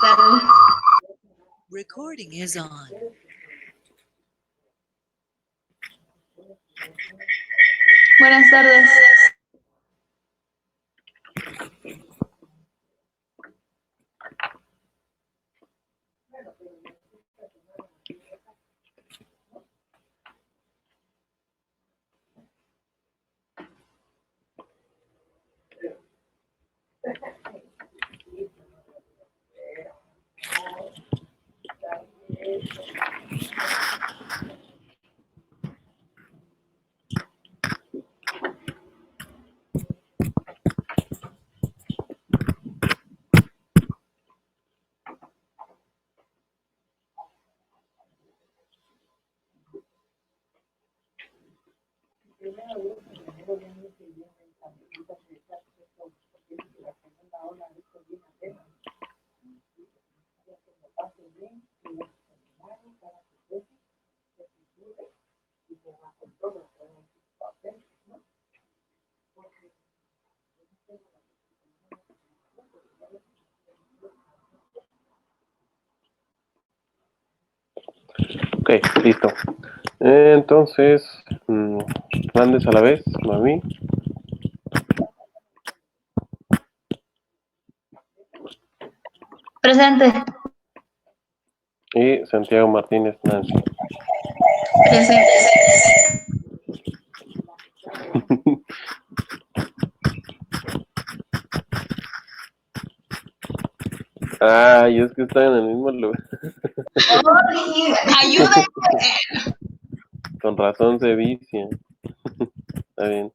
tardes. Recording is on. Buenas tardes. Ok, listo. Entonces, Hernández a la vez, Mami. Presente. Y Santiago Martínez Nancy. Presente. Ay, es que están en el mismo lugar. ¡Ayúdenme! Con razón se vicia. Está bien.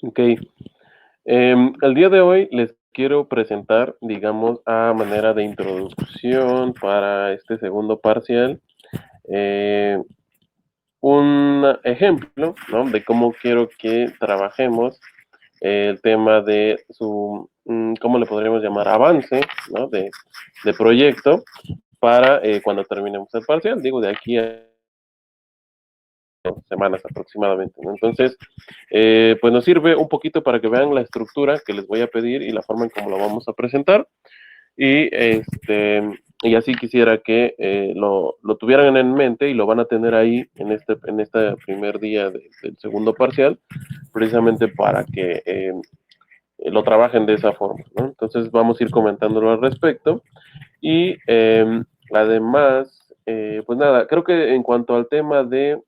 Ok. El día de hoy les quiero presentar, digamos, a manera de introducción para este segundo parcial, un ejemplo, ¿no?, de cómo quiero que trabajemos el tema de su, ¿cómo le podríamos llamar? Avance, ¿no?, de proyecto para cuando terminemos el parcial, digo, de aquí a semanas aproximadamente, ¿no? Entonces, pues nos sirve un poquito para que vean la estructura que les voy a pedir y la forma en cómo lo vamos a presentar. Y así quisiera que lo tuvieran en mente y lo van a tener ahí en este primer día del segundo parcial, precisamente para que lo trabajen de esa forma, ¿no? Entonces vamos a ir comentándolo al respecto. Y además, pues nada, creo que en cuanto al tema de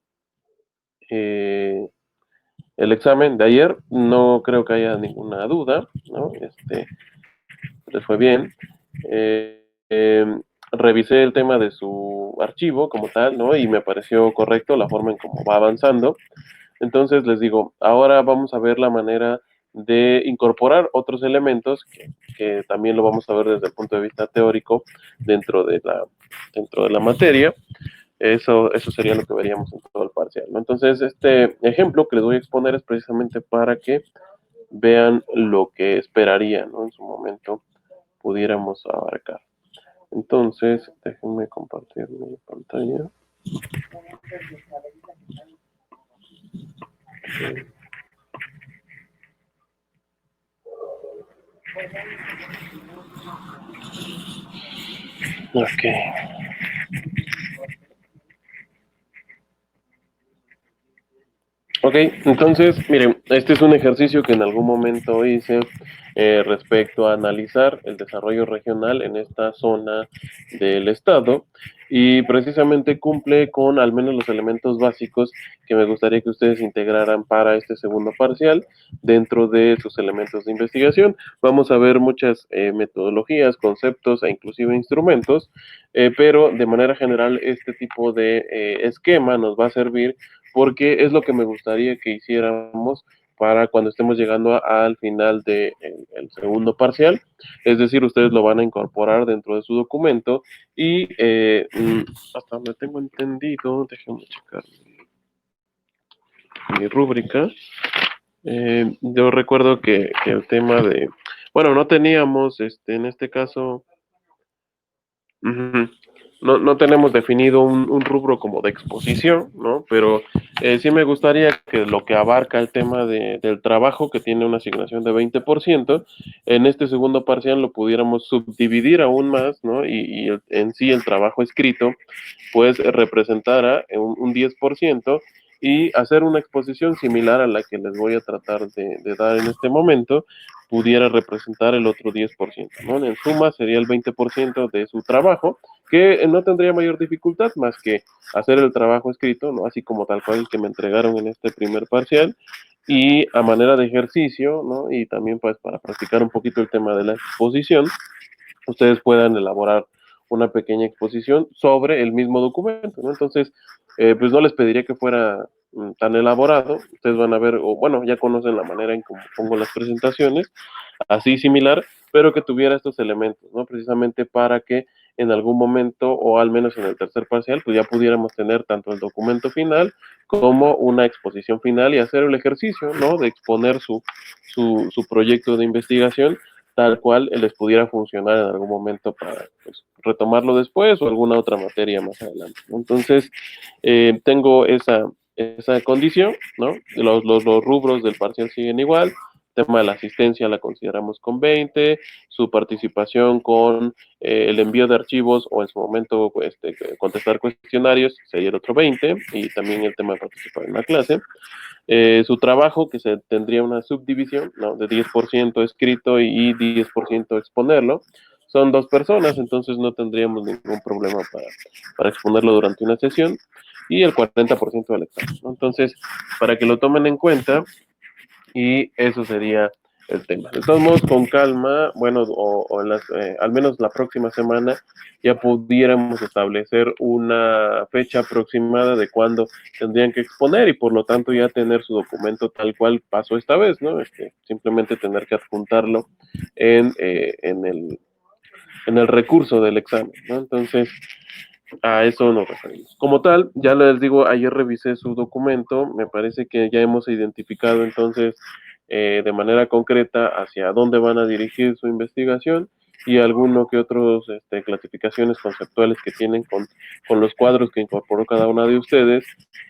el examen de ayer, no creo que haya ninguna duda, ¿no? Les fue bien. Revisé el tema de su archivo como tal, ¿no? Y me pareció correcto la forma en cómo va avanzando. Entonces les digo, ahora vamos a ver la manera de incorporar otros elementos que también lo vamos a ver desde el punto de vista teórico dentro de la materia. Eso sería lo que veríamos en todo el parcial, ¿no? Entonces, este ejemplo que les voy a exponer es precisamente para que vean lo que esperaría, ¿no?, en su momento pudiéramos abarcar. Entonces, déjenme compartir mi pantalla. Ok. Ok, entonces, miren, este es un ejercicio que en algún momento hice respecto a analizar el desarrollo regional en esta zona del estado y precisamente cumple con al menos los elementos básicos que me gustaría que ustedes integraran para este segundo parcial dentro de sus elementos de investigación. Vamos a ver muchas metodologías, conceptos e inclusive instrumentos, pero de manera general este tipo de esquema nos va a servir porque es lo que me gustaría que hiciéramos para cuando estemos llegando al final del segundo parcial. Es decir, ustedes lo van a incorporar dentro de su documento y hasta donde tengo entendido, déjenme checar mi rúbrica. Yo recuerdo que el tema de, bueno, no teníamos, en este caso, no tenemos definido un rubro como de exposición, ¿no? Pero sí me gustaría que lo que abarca el tema del trabajo, que tiene una asignación de 20%, en este segundo parcial lo pudiéramos subdividir aún más, ¿no? En sí el trabajo escrito, pues representara un 10% y hacer una exposición similar a la que les voy a tratar de dar en este momento, pudiera representar el otro 10%, ¿no? En suma sería el 20% de su trabajo, que no tendría mayor dificultad más que hacer el trabajo escrito, ¿no? Así como tal cual el que me entregaron en este primer parcial, y a manera de ejercicio, ¿no? Y también pues para practicar un poquito el tema de la exposición, ustedes puedan elaborar una pequeña exposición sobre el mismo documento, ¿no? Entonces, pues no les pediría que fuera tan elaborado, ustedes van a ver, o bueno, ya conocen la manera en cómo pongo las presentaciones, así similar, pero que tuviera estos elementos, ¿no? Precisamente para que en algún momento, o al menos en el tercer parcial, pues ya pudiéramos tener tanto el documento final como una exposición final y hacer el ejercicio, ¿no? De exponer su proyecto de investigación tal cual les pudiera funcionar en algún momento para pues, retomarlo después o alguna otra materia más adelante, ¿no? Entonces, tengo esa condición, ¿no? Los rubros del parcial siguen igual. Tema de la asistencia la consideramos con 20, su participación con el envío de archivos o en su momento pues, contestar cuestionarios sería el otro 20 y también el tema de participar en la clase. Su trabajo, que se tendría una subdivisión, ¿no? De 10% escrito y 10% exponerlo. Son dos personas, entonces no tendríamos ningún problema para exponerlo durante una sesión y el 40% del examen, ¿no? Entonces, para que lo tomen en cuenta, y eso sería el tema. De todos modos, con calma, bueno, o al menos la próxima semana, ya pudiéramos establecer una fecha aproximada de cuándo tendrían que exponer y por lo tanto ya tener su documento tal cual pasó esta vez, ¿no? Simplemente tener que adjuntarlo en el recurso del examen, ¿no? Entonces, a eso nos referimos. Como tal, ya les digo, ayer revisé su documento, me parece que ya hemos identificado entonces de manera concreta hacia dónde van a dirigir su investigación y alguno que otros clasificaciones conceptuales que tienen con los cuadros que incorporó cada una de ustedes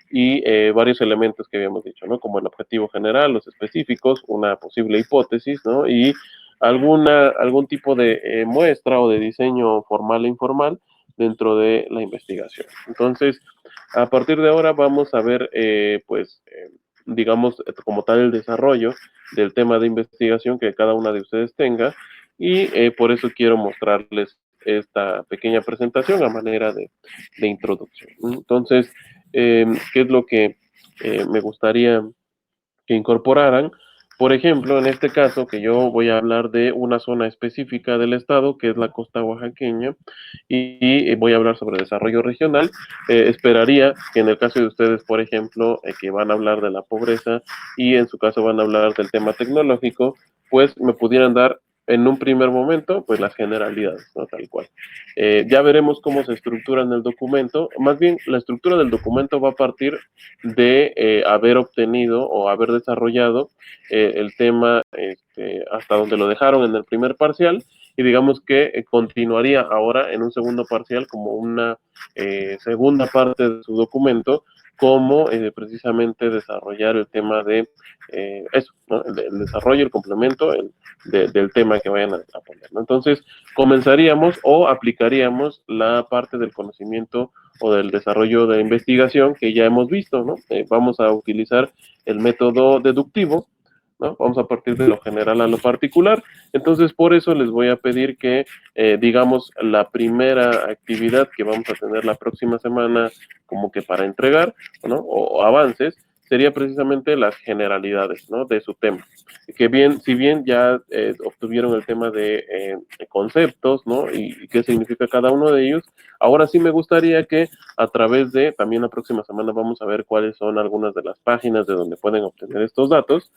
y varios elementos que habíamos dicho, ¿no? Como el objetivo general, los específicos, una posible hipótesis, ¿no? Y algún tipo de muestra o de diseño formal e informal dentro de la investigación. Entonces, a partir de ahora vamos a ver, digamos, como tal el desarrollo del tema de investigación que cada una de ustedes tenga y por eso quiero mostrarles esta pequeña presentación a manera de introducción. Entonces, ¿qué es lo que me gustaría que incorporaran? Por ejemplo, en este caso, que yo voy a hablar de una zona específica del estado, que es la costa oaxaqueña, y voy a hablar sobre desarrollo regional. Esperaría que en el caso de ustedes, por ejemplo, que van a hablar de la pobreza y en su caso van a hablar del tema tecnológico, pues me pudieran dar en un primer momento, pues las generalidades, ¿no? Tal cual. Ya veremos cómo se estructura en el documento. Más bien, la estructura del documento va a partir de haber obtenido o haber desarrollado el tema hasta donde lo dejaron en el primer parcial y digamos que continuaría ahora en un segundo parcial como una segunda parte de su documento, como precisamente desarrollar el tema de eso, ¿no? El desarrollo, el complemento del tema que vayan a poner, ¿no? Entonces, comenzaríamos o aplicaríamos la parte del conocimiento o del desarrollo de investigación que ya hemos visto, ¿no? Vamos a utilizar el método deductivo, ¿no? Vamos a partir de lo general a lo particular. Entonces, por eso les voy a pedir que, digamos, la primera actividad que vamos a tener la próxima semana, como que para entregar, ¿no? O avances, sería precisamente las generalidades, ¿no? De su tema. Que bien, si bien ya obtuvieron el tema de conceptos, ¿no? Y qué significa cada uno de ellos, ahora sí me gustaría que a través de, también la próxima semana vamos a ver cuáles son algunas de las páginas de donde pueden obtener estos datos,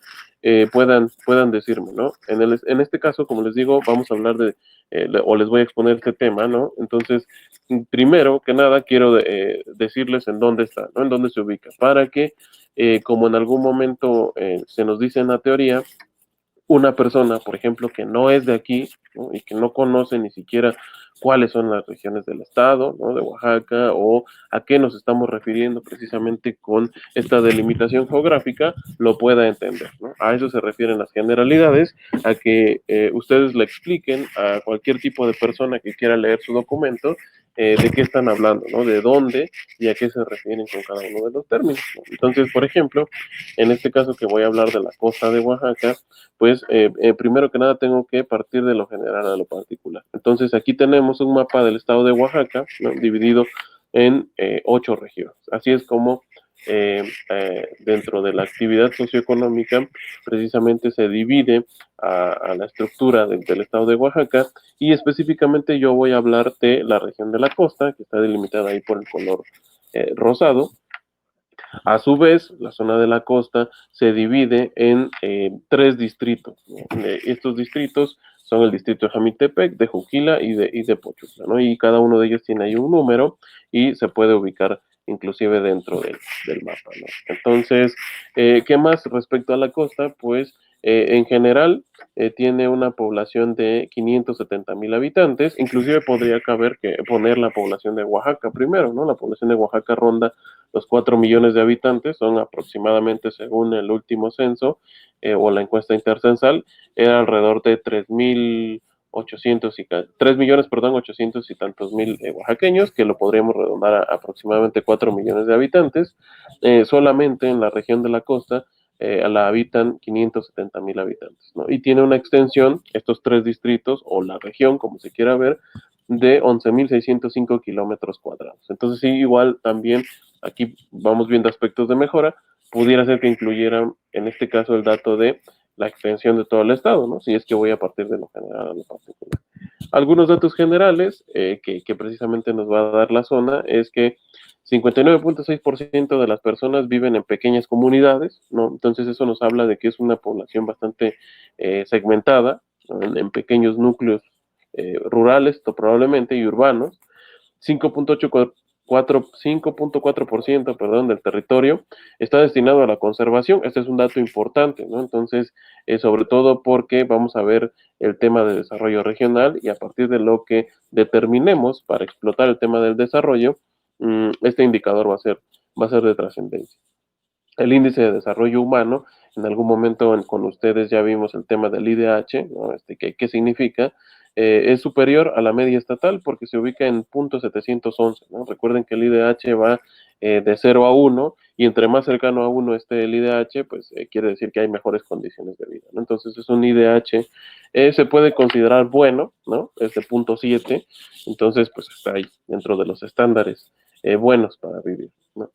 puedan decirme, ¿no? En este caso, como les digo, vamos a hablar o les voy a exponer este tema, ¿no? Entonces, primero que nada, quiero decirles en dónde está, ¿no? En dónde se ubica, para que, como en algún momento se nos dice en la teoría, una persona, por ejemplo, que no es de aquí, ¿no? Y que no conoce ni siquiera cuáles son las regiones del estado, ¿no? De Oaxaca, o a qué nos estamos refiriendo precisamente con esta delimitación geográfica, lo pueda entender, ¿no? A eso se refieren las generalidades, a que ustedes le expliquen a cualquier tipo de persona que quiera leer su documento de qué están hablando, ¿no? De dónde y a qué se refieren con cada uno de los términos, ¿no? Entonces, por ejemplo, en este caso que voy a hablar de la costa de Oaxaca, pues primero que nada tengo que partir de lo general a lo particular. Entonces, aquí tenemos un mapa del estado de Oaxaca, ¿no? Dividido en 8 regiones. Así es como dentro de la actividad socioeconómica precisamente se divide a la estructura del estado de Oaxaca, y específicamente yo voy a hablar de la región de la costa, que está delimitada ahí por el color rosado. A su vez, la zona de la costa se divide en 3 distritos, ¿no? Estos distritos son el distrito de Jamitepec, de Juquila y de Pochutla, ¿no? Y cada uno de ellos tiene ahí un número y se puede ubicar inclusive dentro del mapa, ¿no? Entonces, ¿qué más respecto a la costa? Pues en general tiene una población de 570,000 habitantes, inclusive podría caber que poner la población de Oaxaca primero, ¿no? La población de Oaxaca ronda los 4 millones de habitantes, son aproximadamente, según el último censo o la encuesta intercensal, era alrededor de 3,800 3 millones, perdón, 800 y tantos mil oaxaqueños, que lo podríamos redondar a aproximadamente 4 millones de habitantes. Solamente en la región de la costa la habitan 570,000 habitantes, ¿no? Y tiene una extensión, estos 3 distritos, o la región, como se quiera ver, de 11,605 kilómetros cuadrados. Entonces, sí, igual también aquí vamos viendo aspectos de mejora. Pudiera ser que incluyeran, en este caso, el dato de la extensión de todo el estado, ¿no? Si es que voy a partir de lo general a lo particular. Algunos datos generales que precisamente nos va a dar la zona es que 59,6% de las personas viven en pequeñas comunidades, ¿no? Entonces eso nos habla de que es una población bastante segmentada, ¿no? En pequeños núcleos rurales, probablemente, y urbanos. 5,4%, perdón, del territorio está destinado a la conservación. Este es un dato importante, ¿no? Entonces, sobre todo porque vamos a ver el tema de desarrollo regional, y a partir de lo que determinemos para explotar el tema del desarrollo, este indicador va a ser de trascendencia. El índice de desarrollo humano, en algún momento con ustedes ya vimos el tema del IDH, ¿no? ¿Qué significa? Es superior a la media estatal porque se ubica en punto 711, ¿no? Recuerden que el IDH va de 0 a 1, y entre más cercano a 1 esté el IDH, pues quiere decir que hay mejores condiciones de vida, ¿no? Entonces es un IDH, se puede considerar bueno, ¿no? Es de punto 7, entonces pues está ahí dentro de los estándares buenos para vivir, ¿no?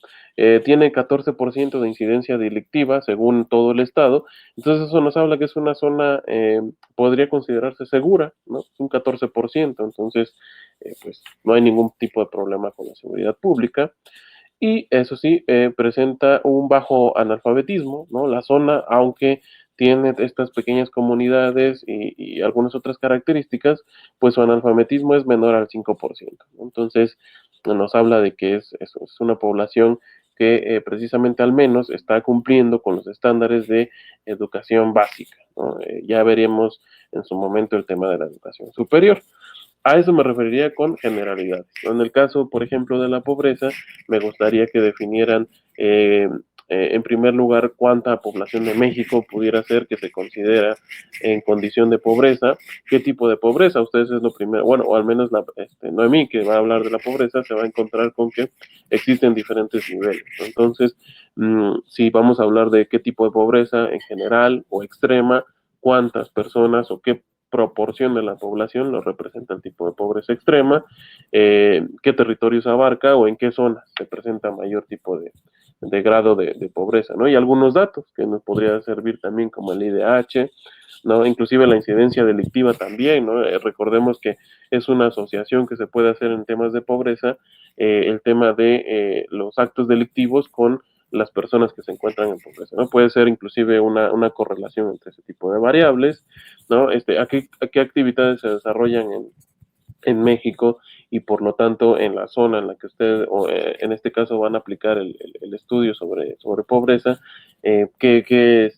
Tiene 14% de incidencia delictiva según todo el estado. Entonces eso nos habla que es una zona, podría considerarse segura, ¿no? Un 14%, entonces pues no hay ningún tipo de problema con la seguridad pública. Y eso sí, presenta un bajo analfabetismo, ¿no? La zona, aunque tiene estas pequeñas comunidades y algunas otras características, pues su analfabetismo es menor al 5%, ¿no? Entonces, nos habla de que es una población que precisamente al menos está cumpliendo con los estándares de educación básica, ¿no? Ya veremos en su momento el tema de la educación superior. A eso me referiría con generalidades, ¿no? En el caso, por ejemplo, de la pobreza, me gustaría que definieran, en primer lugar, cuánta población de México pudiera ser que se considera en condición de pobreza, qué tipo de pobreza. Ustedes es lo primero, bueno, o al menos Noemí, que va a hablar de la pobreza, se va a encontrar con que existen diferentes niveles, ¿no? Entonces, si vamos a hablar de qué tipo de pobreza en general o extrema, cuántas personas o qué proporción de la población lo representa el tipo de pobreza extrema, qué territorios abarca o en qué zonas se presenta mayor tipo de grado de pobreza, ¿no? Y algunos datos que nos podría servir también como el IDH, ¿no? Inclusive la incidencia delictiva también, ¿no? Recordemos que es una asociación que se puede hacer en temas de pobreza, el tema de los actos delictivos con las personas que se encuentran en pobreza, ¿no? Puede ser inclusive una correlación entre ese tipo de variables, ¿no? ¿A qué actividades se desarrollan en México, y por lo tanto en la zona en la que ustedes, en este caso, van a aplicar el estudio sobre pobreza? ¿Qué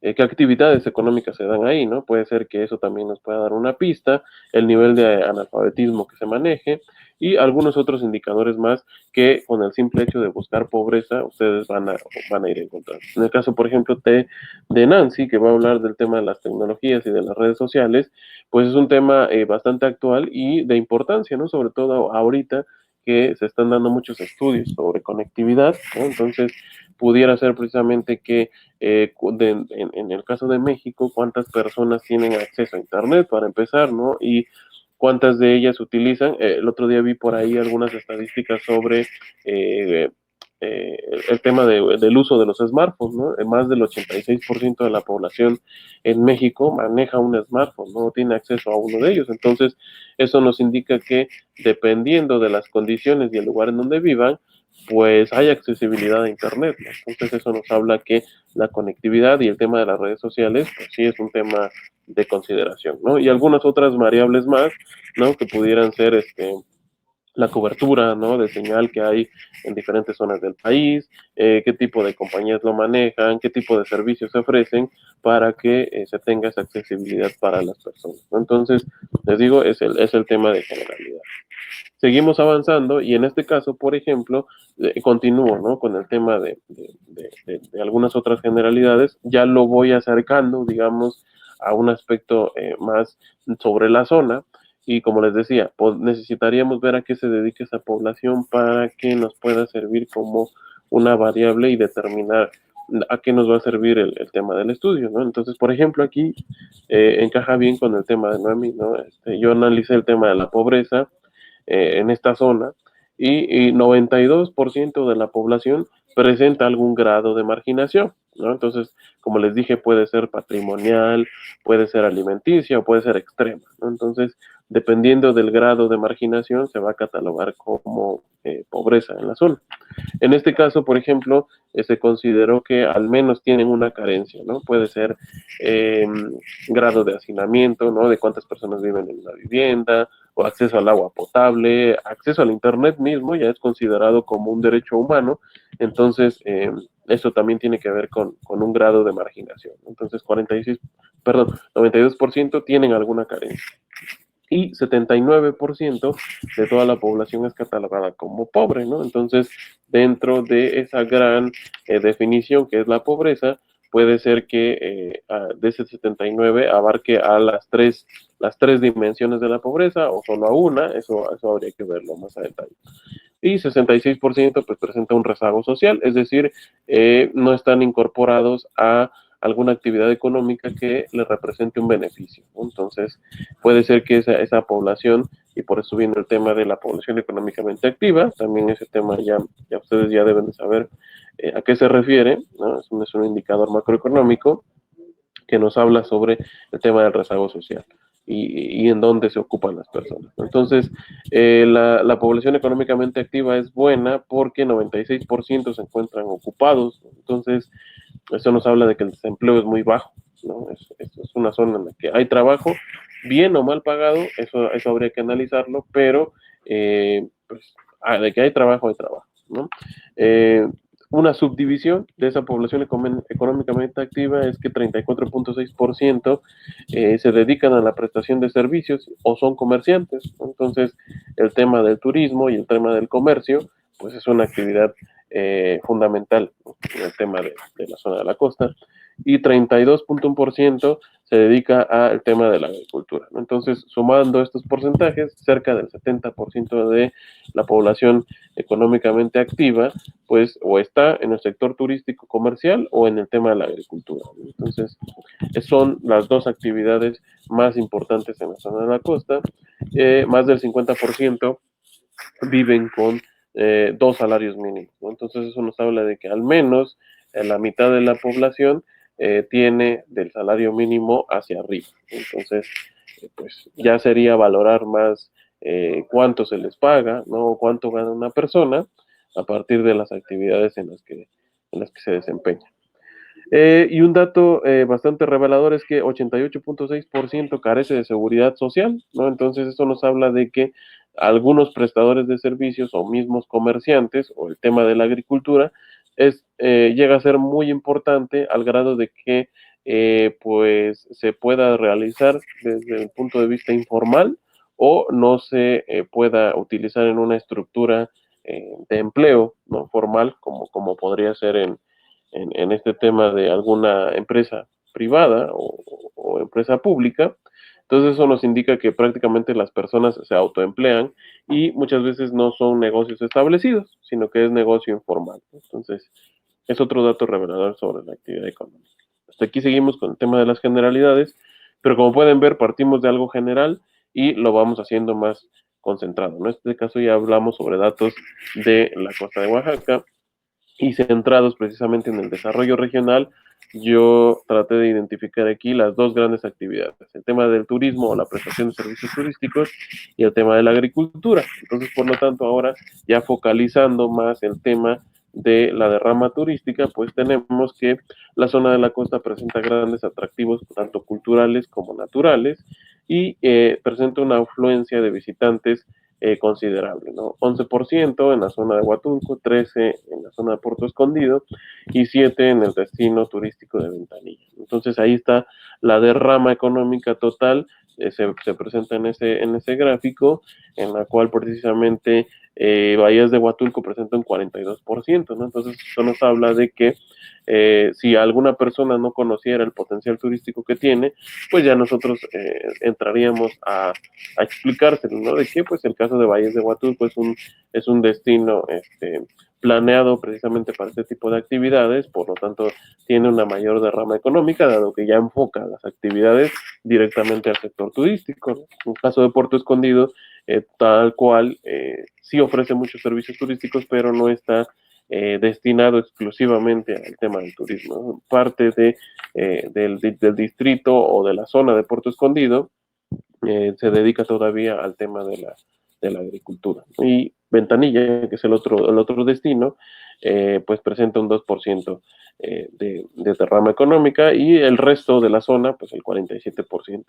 qué actividades económicas se dan ahí, ¿no? Puede ser que eso también nos pueda dar una pista, el nivel de analfabetismo que se maneje y algunos otros indicadores más que con el simple hecho de buscar pobreza ustedes van a ir encontrando. En el caso, por ejemplo, de Nancy, que va a hablar del tema de las tecnologías y de las redes sociales, pues es un tema bastante actual y de importancia, ¿no? Sobre todo ahorita que se están dando muchos estudios sobre conectividad, ¿no? Entonces, pudiera ser precisamente que en el caso de México, cuántas personas tienen acceso a Internet para empezar, ¿no? Y cuántas de ellas utilizan. El otro día vi por ahí algunas estadísticas sobre eh, el tema del uso de los smartphones, ¿no? Más del 86% de la población en México maneja un smartphone, no tiene acceso a uno de ellos. Entonces, eso nos indica que dependiendo de las condiciones y el lugar en donde vivan, pues hay accesibilidad a Internet, ¿no? Entonces, eso nos habla que la conectividad y el tema de las redes sociales, pues sí es un tema de consideración, ¿no? Y algunas otras variables más, ¿no? Que pudieran ser la cobertura, ¿no? De señal que hay en diferentes zonas del país, qué tipo de compañías lo manejan, qué tipo de servicios se ofrecen para que se tenga esa accesibilidad para las personas, ¿no? Entonces, les digo, es el tema de generalidad. Seguimos avanzando y en este caso, por ejemplo, continúo, ¿no? Con el tema de algunas otras generalidades, ya lo voy acercando, digamos, a un aspecto más sobre la zona y como les decía, pues necesitaríamos ver a qué se dedica esa población para que nos pueda servir como una variable y determinar a qué nos va a servir el tema del estudio, ¿no? Entonces, por ejemplo, aquí encaja bien con el tema de Noemi, ¿no? Yo analicé el tema de la pobreza, en esta zona y 92% de la población presenta algún grado de marginación, ¿no? Entonces, como les dije, puede ser patrimonial, puede ser alimenticia o puede ser extrema, ¿no? Entonces, dependiendo del grado de marginación, se va a catalogar como pobreza en la zona. En este caso, por ejemplo, se consideró que al menos tienen una carencia, ¿no? Puede ser eh, grado de hacinamiento, ¿no? De cuántas personas viven en una vivienda, o acceso al agua potable, acceso al Internet mismo, ya es considerado como un derecho humano, entonces eso también tiene que ver con un grado de marginación. Entonces, 92% tienen alguna carencia y 79% de toda la población es catalogada como pobre, ¿no? Entonces, dentro de esa gran definición que es la pobreza, puede ser que de ese 79 abarque a las tres dimensiones de la pobreza o solo a una, eso habría que verlo más a detalle. Y 66% pues presenta un rezago social, es decir, no están incorporados a alguna actividad económica que le represente un beneficio, ¿no? Entonces, puede ser que esa población, y por eso viene el tema de la población económicamente activa, también ese tema ya ustedes ya deben de saber a qué se refiere, ¿no? Es un indicador macroeconómico que nos habla sobre el tema del rezago social y en dónde se ocupan las personas. Entonces, la población económicamente activa es buena porque 96% se encuentran ocupados. Entonces, eso nos habla de que el desempleo es muy bajo, ¿no? Es una zona en la que hay trabajo, bien o mal pagado, eso habría que analizarlo, pero pues, de que hay trabajo, ¿no? Una subdivisión de esa población económicamente activa es que 34.6% se dedican a la prestación de servicios o son comerciantes. Entonces, el tema del turismo y el tema del comercio, pues es una actividad fundamental, ¿no? En el tema de la zona de la costa. Y 32.1% se dedica al tema de la agricultura, ¿no? Entonces, sumando estos porcentajes, cerca del 70% de la población económicamente activa pues o está en el sector turístico comercial o en el tema de la agricultura. Entonces, son las dos actividades más importantes en la zona de la costa. Más del 50% viven con 2 salarios mínimos, ¿no? Entonces, eso nos habla de que al menos la mitad de la población tiene del salario mínimo hacia arriba. Entonces, pues ya sería valorar más cuánto se les paga, ¿no? Cuánto gana una persona a partir de las actividades en las que se desempeña. Y un dato bastante revelador es que 88.6% carece de seguridad social, ¿no? Entonces eso nos habla de que algunos prestadores de servicios o mismos comerciantes o el tema de la agricultura llega a ser muy importante al grado de que pues se pueda realizar desde el punto de vista informal o no se pueda utilizar en una estructura de empleo no formal, como podría ser en este tema de alguna empresa privada o empresa pública. Entonces eso nos indica que prácticamente las personas se autoemplean y muchas veces no son negocios establecidos, sino que es negocio informal. Entonces es otro dato revelador sobre la actividad económica. Hasta aquí seguimos con el tema de las generalidades, pero como pueden ver partimos de algo general y lo vamos haciendo más concentrado. En este caso ya hablamos sobre datos de la costa de Oaxaca y centrados precisamente en el desarrollo regional. Yo traté de identificar aquí las dos grandes actividades, el tema del turismo o la prestación de servicios turísticos y el tema de la agricultura. Entonces, por lo tanto, ahora ya focalizando más el tema de la derrama turística, pues tenemos que la zona de la costa presenta grandes atractivos, tanto culturales como naturales, y presenta una afluencia de visitantes considerable, ¿no? 11% en la zona de Huatulco, 13% en la zona de Puerto Escondido y 7% en el destino turístico de Ventanilla. Entonces ahí está la derrama económica total, se presenta en ese gráfico, en la cual precisamente Bahías de Huatulco presenta un 42%, ¿no? Entonces eso nos habla de que si alguna persona no conociera el potencial turístico que tiene, pues ya nosotros entraríamos a explicárselo, ¿no? De que pues el caso de Valles de Huatulco es un destino planeado precisamente para este tipo de actividades, por lo tanto tiene una mayor derrama económica, dado que ya enfoca las actividades directamente al sector turístico, ¿no? En el caso de Puerto Escondido, tal cual, sí ofrece muchos servicios turísticos, pero no está destinado exclusivamente al tema del turismo, ¿no? Parte del distrito o de la zona de Puerto Escondido se dedica todavía al tema de la agricultura. Y Ventanilla, que es el otro destino, pues presenta un 2% de derrama económica y el resto de la zona, pues el 47%.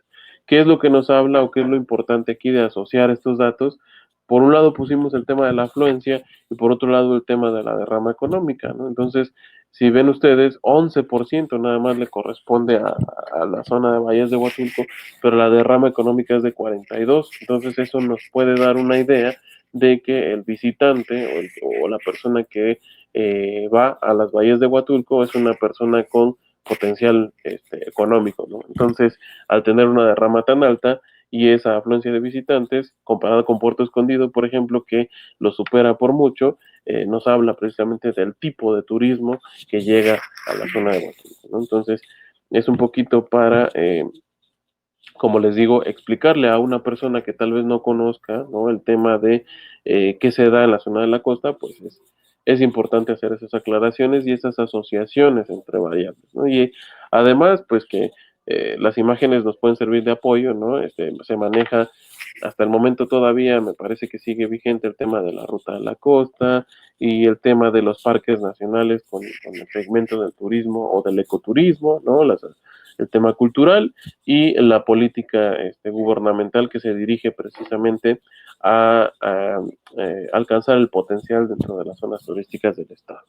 ¿Qué es lo que nos habla o qué es lo importante aquí de asociar estos datos? Por un lado pusimos el tema de la afluencia y por otro lado el tema de la derrama económica, ¿no? Entonces, si ven ustedes, 11% nada más le corresponde a la zona de Valles de Huatulco, pero la derrama económica es de 42. Entonces eso nos puede dar una idea de que el visitante o la persona que va a las bahías de Huatulco es una persona con potencial económico, ¿no? Entonces, al tener una derrama tan alta y esa afluencia de visitantes, comparada con Puerto Escondido, por ejemplo, que lo supera por mucho, nos habla precisamente del tipo de turismo que llega a la zona de Huatulco, ¿no? Entonces, es un poquito para como les digo, explicarle a una persona que tal vez no conozca, ¿no? El tema de qué se da en la zona de la costa, pues es importante hacer esas aclaraciones y esas asociaciones entre variables, ¿no? Y además, pues que las imágenes nos pueden servir de apoyo, ¿no? Se maneja hasta el momento todavía, me parece que sigue vigente el tema de la ruta de la costa y el tema de los parques nacionales con el segmento del turismo o del ecoturismo, ¿no? El tema cultural y la política gubernamental que se dirige precisamente a alcanzar el potencial dentro de las zonas turísticas del Estado.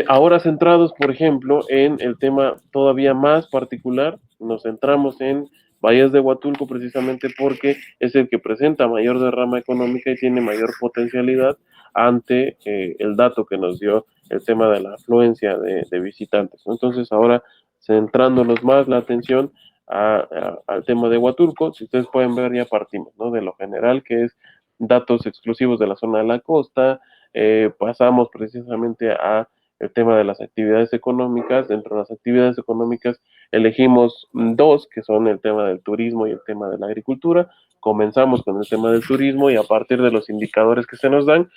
Ahora centrados, por ejemplo, en el tema todavía más particular, nos centramos en Bahías de Huatulco precisamente porque es el que presenta mayor derrama económica y tiene mayor potencialidad ante el dato que nos dio el tema de la afluencia de visitantes, ¿no? Entonces ahora centrándonos más la atención al tema de Huatulco, si ustedes pueden ver ya partimos, ¿no? De lo general que es datos exclusivos de la zona de la costa, pasamos precisamente a el tema de las actividades económicas. Dentro de las actividades económicas elegimos dos, que son el tema del turismo y el tema de la agricultura. Comenzamos con el tema del turismo y a partir de los indicadores que se nos dan,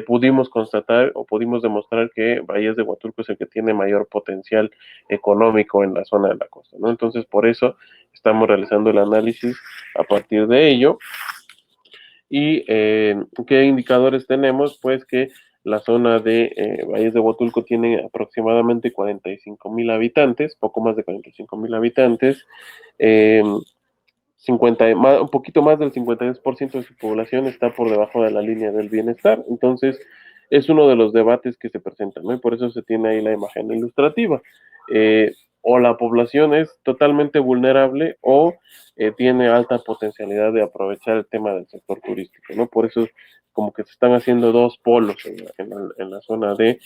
pudimos constatar o pudimos demostrar que Bahías de Huatulco es el que tiene mayor potencial económico en la zona de la costa, ¿no? Entonces, por eso estamos realizando el análisis a partir de ello. ¿Y qué indicadores tenemos? Pues que la zona de Valles de Huatulco tiene aproximadamente 45,000 habitantes, poco más de 45,000 habitantes. Eh, un poquito más del 52% de su población está por debajo de la línea del bienestar. Entonces, es uno de los debates que se presentan, ¿no? Y por eso se tiene ahí la imagen ilustrativa. o la población es totalmente vulnerable o tiene alta potencialidad de aprovechar el tema del sector turístico, ¿no? Por eso como que se están haciendo dos polos en la zona de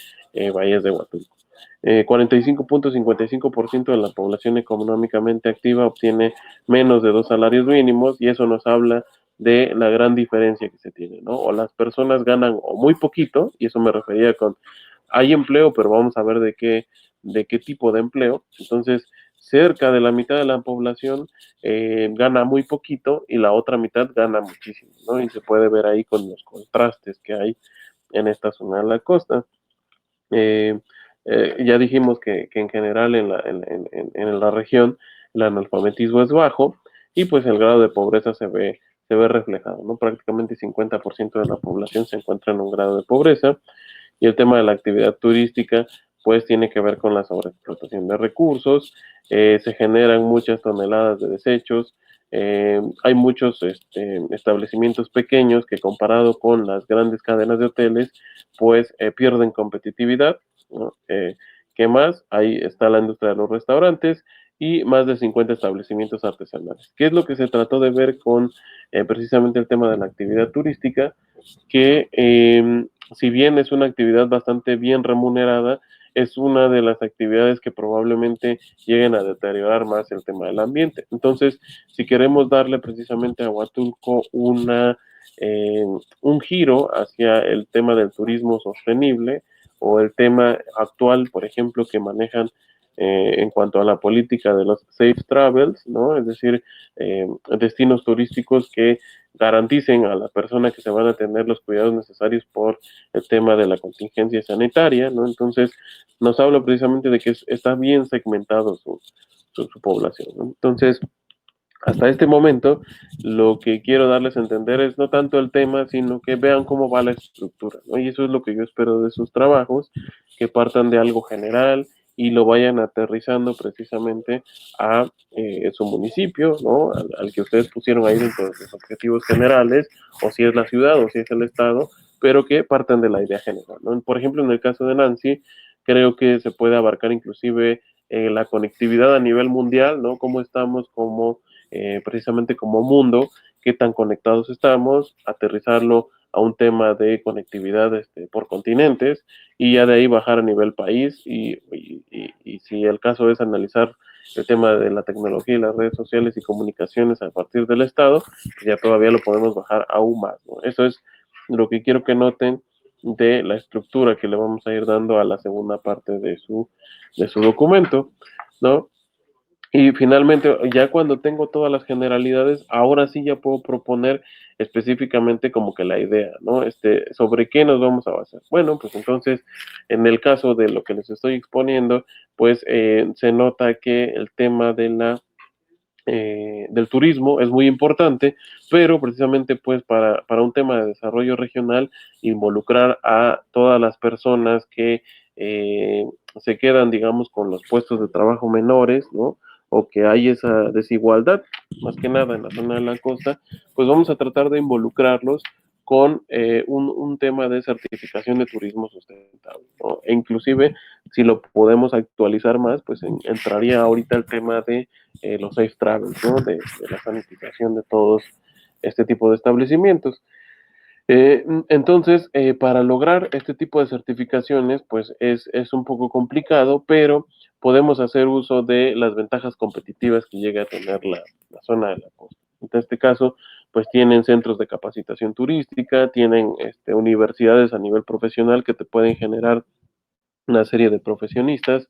Valles de Huatulco. 45.55% de la población económicamente activa obtiene menos de 2 salarios mínimos y eso nos habla de la gran diferencia que se tiene, ¿no? O las personas ganan o muy poquito, y eso me refería con, hay empleo, pero vamos a ver de qué tipo de empleo. Entonces, cerca de la mitad de la población gana muy poquito y la otra mitad gana muchísimo, ¿no? Y se puede ver ahí con los contrastes que hay en esta zona de la costa. Eh, ya dijimos que en general en la región el analfabetismo es bajo y pues el grado de pobreza se ve reflejado, ¿no? Prácticamente 50% de la población se encuentra en un grado de pobreza y el tema de la actividad turística pues tiene que ver con la sobreexplotación de recursos, se generan muchas toneladas de desechos, hay muchos establecimientos pequeños que comparado con las grandes cadenas de hoteles, pues pierden competitividad, ¿no? ¿Qué más? Ahí está la industria de los restaurantes y más de 50 establecimientos artesanales. ¿Qué es lo que se trató de ver con precisamente el tema de la actividad turística? Que si bien es una actividad bastante bien remunerada, es una de las actividades que probablemente lleguen a deteriorar más el tema del ambiente. Entonces, si queremos darle precisamente a Huatulco un giro hacia el tema del turismo sostenible o el tema actual, por ejemplo, que manejan en cuanto a la política de los safe travels, ¿no? Es decir, destinos turísticos que garanticen a la persona que se van a tener los cuidados necesarios por el tema de la contingencia sanitaria, ¿no? Entonces, nos habla precisamente de que está bien segmentado su población, ¿no? Entonces, hasta este momento, lo que quiero darles a entender es no tanto el tema, sino que vean cómo va la estructura, ¿no? Y eso es lo que yo espero de sus trabajos, que partan de algo general y lo vayan aterrizando precisamente a su municipio, ¿no? Al que ustedes pusieron ahí dentro de los objetivos generales, o si es la ciudad o si es el estado, pero que partan de la idea general, ¿no? Por ejemplo, en el caso de Nancy, creo que se puede abarcar inclusive la conectividad a nivel mundial, ¿no? Cómo estamos como precisamente como mundo, qué tan conectados estamos, aterrizarlo a un tema de conectividad por continentes y ya de ahí bajar a nivel país y si el caso es analizar el tema de la tecnología y las redes sociales y comunicaciones a partir del Estado, pues ya todavía lo podemos bajar aún más, ¿no? Eso es lo que quiero que noten de la estructura que le vamos a ir dando a la segunda parte de su documento, ¿no? Y finalmente, ya cuando tengo todas las generalidades, ahora sí ya puedo proponer específicamente como que la idea, ¿no? Sobre qué nos vamos a basar. Bueno, pues entonces, en el caso de lo que les estoy exponiendo, pues se nota que el tema del turismo es muy importante, pero precisamente pues para un tema de desarrollo regional, involucrar a todas las personas que se quedan, digamos, con los puestos de trabajo menores, ¿no? O que hay esa desigualdad, más que nada en la zona de la costa, pues vamos a tratar de involucrarlos con un tema de certificación de turismo sustentable, ¿no? E inclusive, si lo podemos actualizar más, pues entraría ahorita el tema de los safe travels, ¿no? De la sanitización de todos este tipo de establecimientos. Entonces, para lograr este tipo de certificaciones, pues es un poco complicado, pero podemos hacer uso de las ventajas competitivas que llega a tener la zona de la costa. En este caso, pues tienen centros de capacitación turística, tienen universidades a nivel profesional que te pueden generar una serie de profesionistas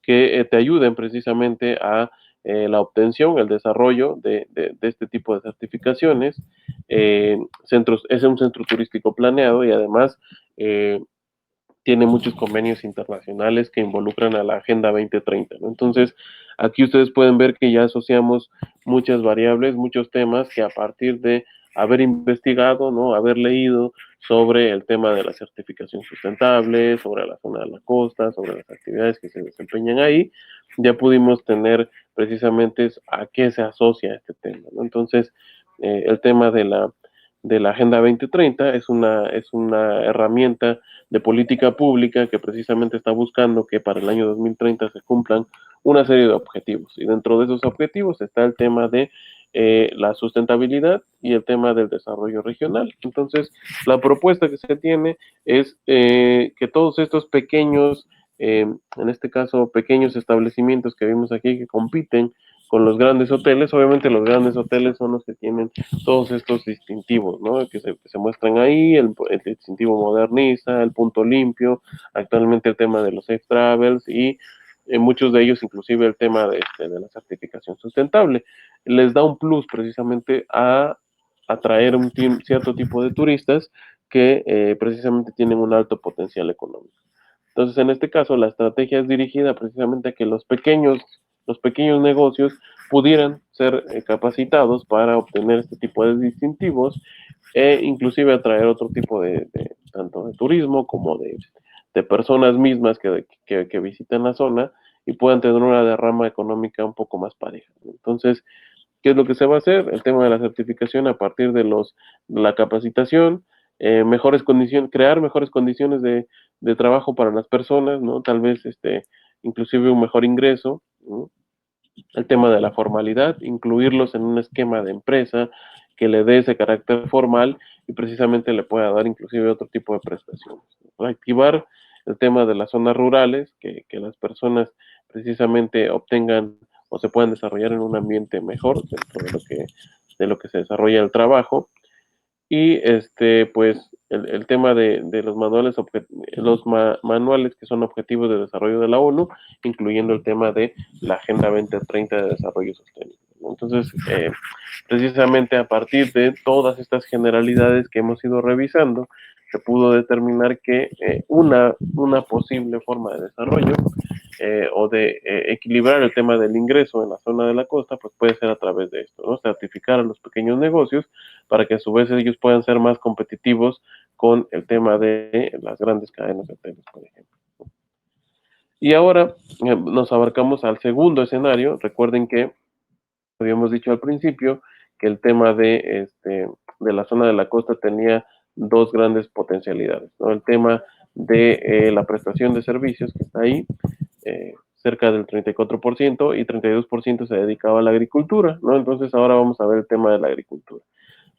que te ayuden precisamente a la obtención, el desarrollo de este tipo de certificaciones. Es un centro turístico planeado y además tiene muchos convenios internacionales que involucran a la Agenda 2030, ¿no? Entonces, aquí ustedes pueden ver que ya asociamos muchas variables, muchos temas que a partir de haber investigado, ¿no? Haber leído sobre el tema de la certificación sustentable, sobre la zona de la costa, sobre las actividades que se desempeñan ahí, ya pudimos tener precisamente a qué se asocia este tema, ¿no? Entonces, el tema de la Agenda 2030, es una herramienta de política pública que precisamente está buscando que para el año 2030 se cumplan una serie de objetivos. Y dentro de esos objetivos está el tema de la sustentabilidad y el tema del desarrollo regional. Entonces, la propuesta que se tiene es que todos estos pequeños, en este caso, pequeños establecimientos que vimos aquí que compiten con los grandes hoteles, obviamente los grandes hoteles son los que tienen todos estos distintivos, ¿no? Que se muestran ahí, el distintivo modernista, el punto limpio, actualmente el tema de los safe travels y muchos de ellos inclusive el tema de la certificación sustentable. Les da un plus precisamente a atraer un cierto tipo de turistas que precisamente tienen un alto potencial económico. Entonces, en este caso, la estrategia es dirigida precisamente a que los pequeños negocios pudieran ser capacitados para obtener este tipo de distintivos e inclusive atraer otro tipo tanto de turismo como de personas mismas que visiten la zona y puedan tener una derrama económica un poco más pareja. Entonces, ¿qué es lo que se va a hacer? El tema de la certificación a partir de la capacitación, mejores condiciones, crear mejores condiciones de trabajo para las personas, ¿no? Tal vez inclusive un mejor ingreso, ¿no? El tema de la formalidad, incluirlos en un esquema de empresa que le dé ese carácter formal y precisamente le pueda dar inclusive otro tipo de prestaciones. Activar el tema de las zonas rurales, que las personas precisamente obtengan o se puedan desarrollar en un ambiente mejor dentro de lo que se desarrolla el trabajo y pues el tema de los manuales que son objetivos de desarrollo de la ONU, incluyendo el tema de la Agenda 2030 de Desarrollo Sostenible. Entonces, precisamente a partir de todas estas generalidades que hemos ido revisando, se pudo determinar que una posible forma de desarrollo o de equilibrar el tema del ingreso en la zona de la costa, pues puede ser a través de esto, ¿no? Certificar a los pequeños negocios para que a su vez ellos puedan ser más competitivos con el tema de las grandes cadenas de hoteles, por ejemplo. Y ahora nos abarcamos al segundo escenario. Recuerden que habíamos dicho al principio que el tema de la zona de la costa tenía dos grandes potencialidades, ¿no? El tema de la prestación de servicios que está ahí, cerca del 34% y 32% se dedicaba a la agricultura, ¿no? Entonces ahora vamos a ver el tema de la agricultura.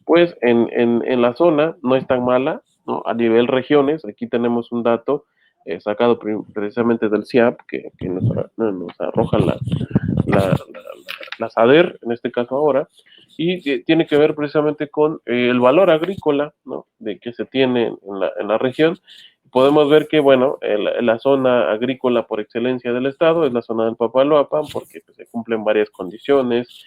Pues en la zona no es tan mala, ¿no? A nivel regiones, aquí tenemos un dato sacado precisamente del CIAP que nos arroja la, la SADER, en este caso ahora, y tiene que ver precisamente con el valor agrícola, ¿no? De que se tiene en la región. Podemos ver que, bueno, la zona agrícola por excelencia del estado es la zona del Papaloapan, porque pues, se cumplen varias condiciones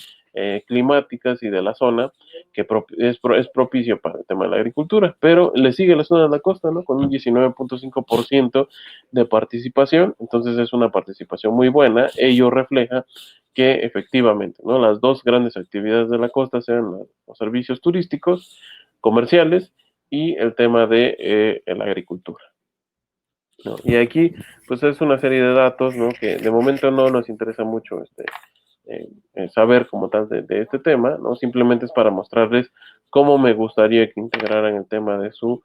climáticas y de la zona que es propicio para el tema de la agricultura, pero le sigue la zona de la costa, ¿no? Con un 19.5% de participación, entonces es una participación muy buena, ello refleja que efectivamente, ¿no? Las dos grandes actividades de la costa sean los servicios turísticos, comerciales y el tema de la agricultura, ¿no? Y aquí, pues es una serie de datos, ¿no? Que de momento no nos interesa mucho saber como tal de este tema, ¿no? Simplemente es para mostrarles cómo me gustaría que integraran el tema de su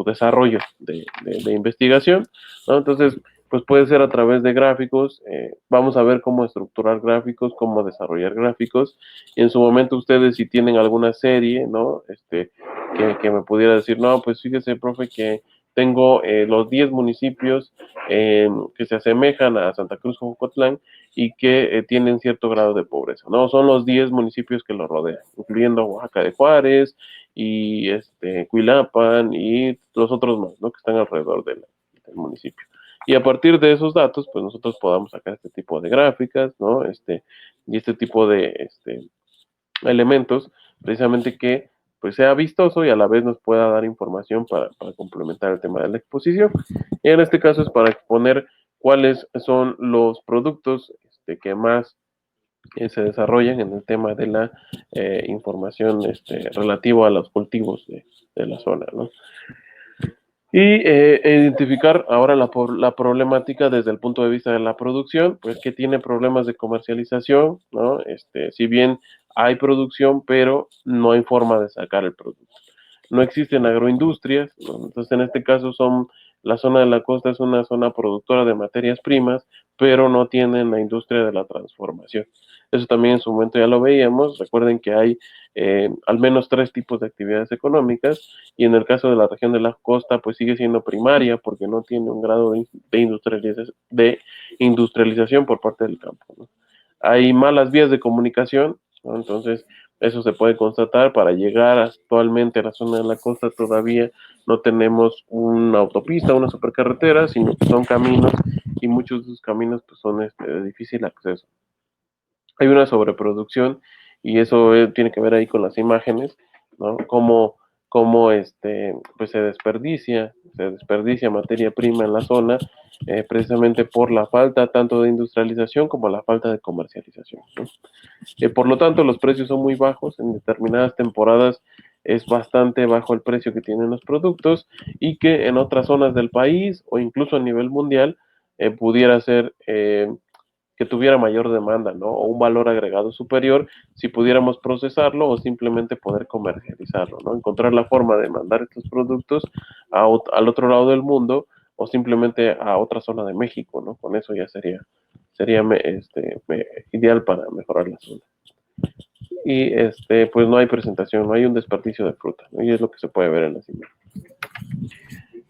desarrollo de investigación, ¿no? Entonces, pues puede ser a través de gráficos, vamos a ver cómo estructurar gráficos, cómo desarrollar gráficos, y en su momento ustedes si tienen alguna serie, ¿no? Que me pudiera decir, no, pues fíjese, profe, que tengo los 10 municipios que se asemejan a Santa Cruz Jocotlán y que tienen cierto grado de pobreza, ¿no? Son los 10 municipios que lo rodean, incluyendo Oaxaca de Juárez y Cuilapan y los otros más, ¿no? Que están alrededor del municipio. Y a partir de esos datos, pues nosotros podamos sacar este tipo de gráficas, ¿no? Y este tipo de elementos, precisamente que pues sea vistoso y a la vez nos pueda dar información para complementar el tema de la exposición. Y en este caso es para exponer cuáles son los productos que más se desarrollan en el tema de la información relativo a los cultivos de la zona, ¿no? Y identificar ahora la problemática desde el punto de vista de la producción, pues que tiene problemas de comercialización, ¿no? Si bien hay producción, pero no hay forma de sacar el producto. No existen agroindustrias, ¿no? Entonces en este caso la zona de la costa es una zona productora de materias primas, pero no tienen la industria de la transformación. Eso también en su momento ya lo veíamos. Recuerden que hay al menos tres tipos de actividades económicas y en el caso de la región de la costa, pues sigue siendo primaria porque no tiene un grado de industrialización por parte del campo, ¿no? Hay malas vías de comunicación, ¿no? Entonces eso se puede constatar. Para llegar actualmente a la zona de la costa todavía no tenemos una autopista, una supercarretera, sino que son caminos y muchos de esos caminos pues, son de difícil acceso. Hay una sobreproducción y eso tiene que ver ahí con las imágenes, ¿no? Cómo pues se desperdicia materia prima en la zona, precisamente por la falta tanto de industrialización como la falta de comercialización, ¿no? Por lo tanto, los precios son muy bajos. En determinadas temporadas es bastante bajo el precio que tienen los productos y que en otras zonas del país o incluso a nivel mundial pudiera ser que tuviera mayor demanda, ¿no? O un valor agregado superior si pudiéramos procesarlo o simplemente poder comercializarlo, ¿no? Encontrar la forma de mandar estos productos al otro lado del mundo o simplemente a otra zona de México, ¿no? Con eso ya sería ideal para mejorar la zona. Y pues no hay presentación, no hay un desperdicio de fruta, ¿no? Y es lo que se puede ver en las imágenes.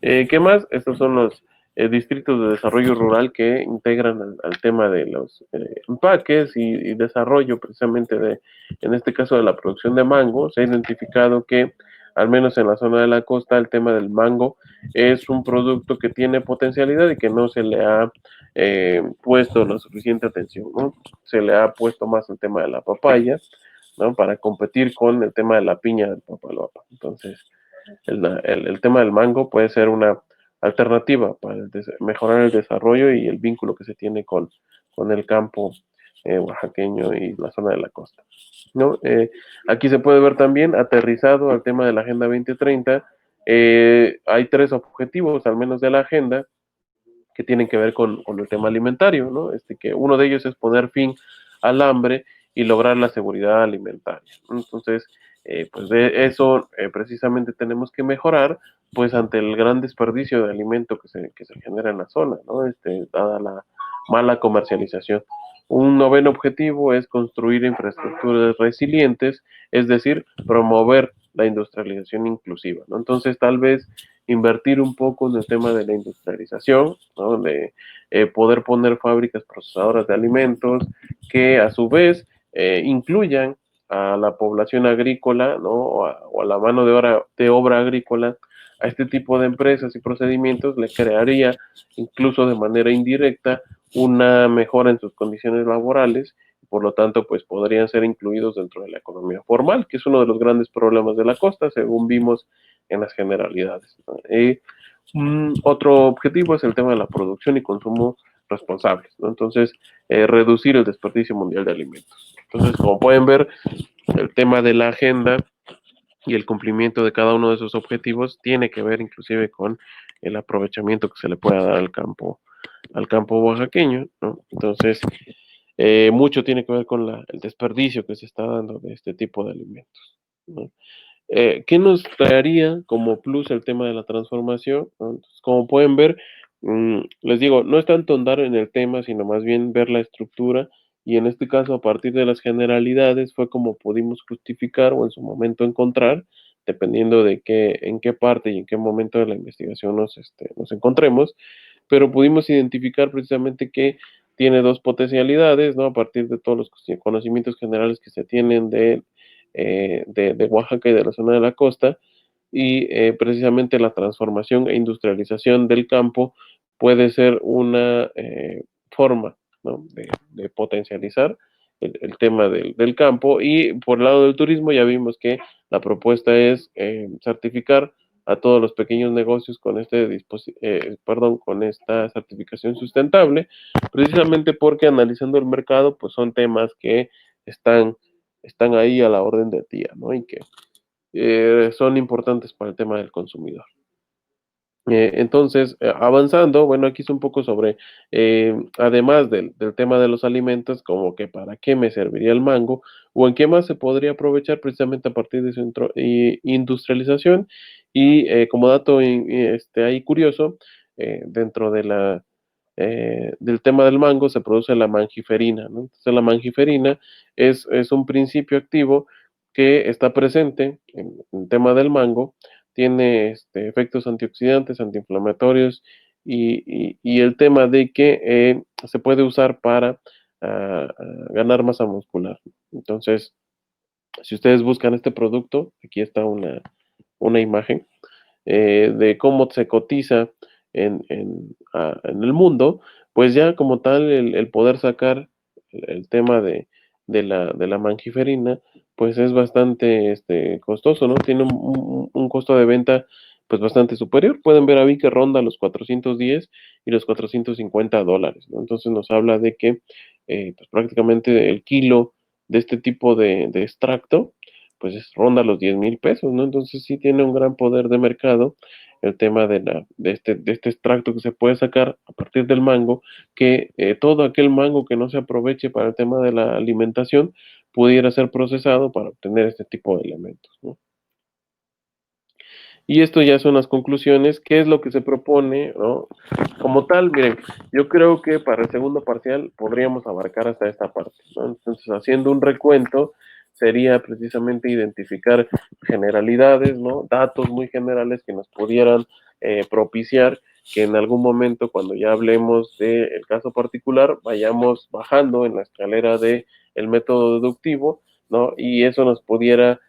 ¿Qué más? Estos son los distritos de desarrollo rural que integran al tema de los empaques y desarrollo precisamente en este caso de la producción de mango. Se ha identificado que al menos en la zona de la costa el tema del mango es un producto que tiene potencialidad y que no se le ha puesto la suficiente atención, ¿no? Se le ha puesto más el tema de la papaya, ¿no? Para competir con el tema de la piña del papaloapa. Entonces, el tema del mango puede ser una alternativa para mejorar el desarrollo y el vínculo que se tiene con el campo oaxaqueño y la zona de la costa, ¿no? Aquí se puede ver también aterrizado al tema de la Agenda 2030. Hay tres objetivos, al menos de la agenda, que tienen que ver con el tema alimentario, ¿no? Que uno de ellos es poner fin al hambre y lograr la seguridad alimentaria, ¿no? Entonces, pues de eso precisamente tenemos que mejorar, pues ante el gran desperdicio de alimento que se genera en la zona, ¿no? Dada la mala comercialización. Un noveno objetivo es construir infraestructuras resilientes, es decir, promover la industrialización inclusiva, ¿no? Entonces, tal vez invertir un poco en el tema de la industrialización, ¿no? De poder poner fábricas procesadoras de alimentos que a su vez incluyan a la población agrícola, ¿no? O a la mano de obra agrícola. A este tipo de empresas y procedimientos le crearía incluso de manera indirecta una mejora en sus condiciones laborales, por lo tanto, pues podrían ser incluidos dentro de la economía formal, que es uno de los grandes problemas de la costa, según vimos en las generalidades, ¿no? Otro objetivo es el tema de la producción y consumo responsables, ¿no? Entonces, reducir el desperdicio mundial de alimentos. Entonces, como pueden ver, el tema de la agenda y el cumplimiento de cada uno de esos objetivos tiene que ver inclusive con el aprovechamiento que se le pueda dar al campo oaxaqueño, ¿no? Entonces, mucho tiene que ver con el desperdicio que se está dando de este tipo de alimentos, ¿no? ¿Qué nos traería como plus el tema de la transformación? ¿No? Entonces, como pueden ver, les digo, no es tanto andar en el tema, sino más bien ver la estructura y en este caso a partir de las generalidades fue como pudimos justificar o en su momento encontrar, dependiendo en qué parte y en qué momento de la investigación nos encontremos, pero pudimos identificar precisamente que tiene dos potencialidades, ¿no? A partir de todos los conocimientos generales que se tienen de Oaxaca y de la zona de la costa, y precisamente la transformación e industrialización del campo puede ser una forma, ¿no? de potencializar el tema del campo. Y por el lado del turismo ya vimos que la propuesta es certificar a todos los pequeños negocios con esta certificación sustentable, precisamente porque analizando el mercado, pues son temas que están, están ahí a la orden del día, ¿no? Y que son importantes para el tema del consumidor. Entonces, avanzando, bueno, aquí es un poco sobre, además del tema de los alimentos, como que para qué me serviría el mango o en qué más se podría aprovechar precisamente a partir de su industrialización. Y como dato ahí curioso, dentro de del tema del mango se produce la mangiferina, ¿no? Entonces, la mangiferina es un principio activo que está presente en el tema del mango, tiene efectos antioxidantes, antiinflamatorios y el tema de que se puede usar para ganar masa muscular. Entonces, si ustedes buscan este producto, aquí está una imagen de cómo se cotiza en el mundo, pues ya como tal el poder sacar el tema de la mangiferina, pues es bastante costoso, ¿no? Tiene un costo de venta pues bastante superior. Pueden ver ahí que ronda los 410 y los $450, ¿no? Entonces nos habla de que pues prácticamente el kilo de este tipo de extracto, pues ronda los 10,000 pesos, ¿no? Entonces sí tiene un gran poder de mercado el tema de este extracto que se puede sacar a partir del mango, que todo aquel mango que no se aproveche para el tema de la alimentación pudiera ser procesado para obtener este tipo de elementos, ¿no? Y esto ya son las conclusiones. ¿Qué es lo que se propone, ¿no? Como tal, miren, yo creo que para el segundo parcial podríamos abarcar hasta esta parte, ¿no? Entonces, haciendo un recuento, sería precisamente identificar generalidades, ¿no? Datos muy generales que nos pudieran propiciar que en algún momento, cuando ya hablemos del caso particular, vayamos bajando en la escalera de el método deductivo, ¿no? Y eso nos pudiera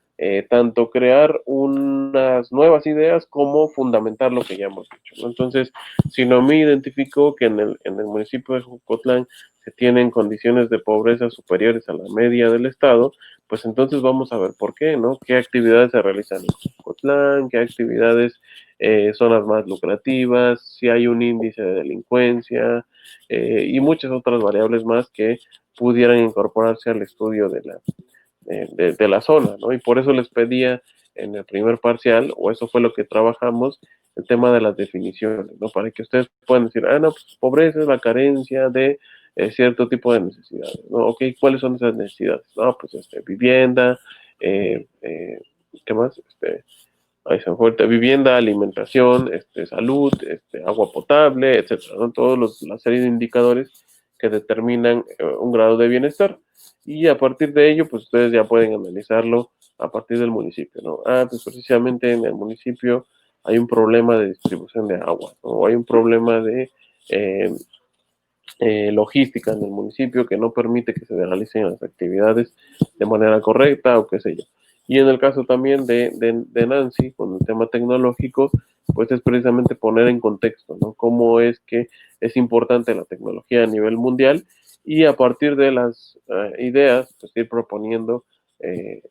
tanto crear unas nuevas ideas como fundamentar lo que ya hemos dicho, ¿no? Entonces, si no me identifico que en el municipio de Jocotlán se tienen condiciones de pobreza superiores a la media del estado, pues entonces vamos a ver por qué, ¿no? ¿Qué actividades se realizan en Jocotlán? ¿Qué actividades son las más lucrativas? Si hay un índice de delincuencia y muchas otras variables más que pudieran incorporarse al estudio de la zona, ¿no? Y por eso les pedía en el primer parcial, o eso fue lo que trabajamos, el tema de las definiciones, ¿no? Para que ustedes puedan decir, no, pues pobreza es la carencia de cierto tipo de necesidades, ¿no? Ok, ¿cuáles son esas necesidades? No, pues vivienda, eh, eh, ¿qué más? Ahí se me fue ahorita, vivienda, alimentación, salud, agua potable, etcétera, ¿no? La serie de indicadores que determinan un grado de bienestar. Y a partir de ello, pues ustedes ya pueden analizarlo a partir del municipio, ¿no? Pues precisamente en el municipio hay un problema de distribución de agua, ¿no? O hay un problema de eh, logística en el municipio que no permite que se realicen las actividades de manera correcta o qué sé yo. Y en el caso también de Nancy, con el tema tecnológico, pues es precisamente poner en contexto, ¿no? Cómo es que es importante la tecnología a nivel mundial y a partir de las ideas, pues ir proponiendo eh,